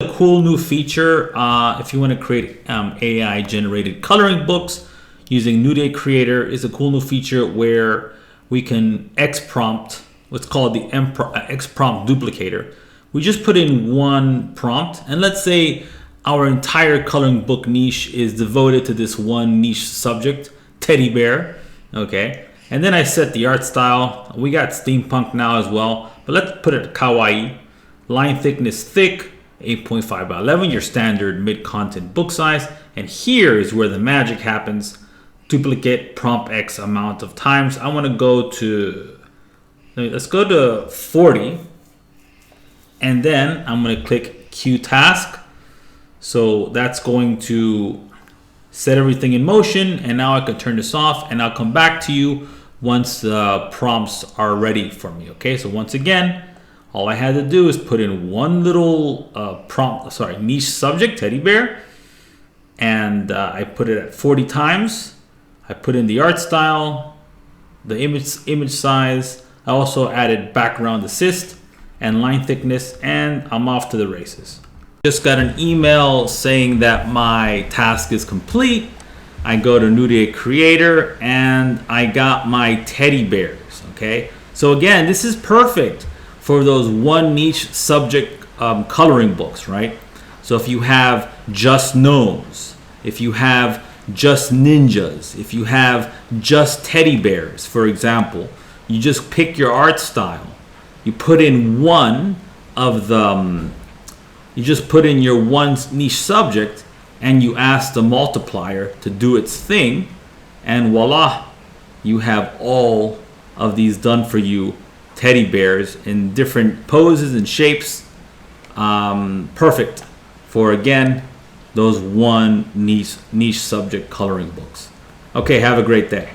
A cool new feature if you want to create AI generated coloring books using Nurie Creator is a cool new feature where we can X prompt what's called the X prompt duplicator. We just put in one prompt, and let's say our entire coloring book niche is devoted to this one niche subject, teddy bear. Okay, and then I set the art style. We got steampunk now as well, but let's put it kawaii. Line thickness thick, 8.5 by 11, your standard mid-content book size. And here is where the magic happens. Duplicate prompt X amount of times. I want to go to, let's go to 40. And then I'm going to click Q task. So that's going to set everything in motion. And now I can turn this off, and I'll come back to you once the prompts are ready for me. Okay, so once again, all I had to do is put in one little niche subject, teddy bear, and I put it at 40 times. I put in the art style, the image size. I also added background assist and line thickness, and I'm off to the races. Just got an email saying that my task is complete. I go to Nurie Creator, and I got my teddy bears. Okay, so again, this is perfect for those one niche subject coloring books, right? So if you have just gnomes, if you have just ninjas, if you have just teddy bears, for example, you just pick your art style. You put in one of the, you just put in your one niche subject, and you ask the multiplier to do its thing, and voila, you have all of these done for you teddy bears in different poses and shapes. Perfect for, again, those one niche subject coloring books. Okay, have a great day.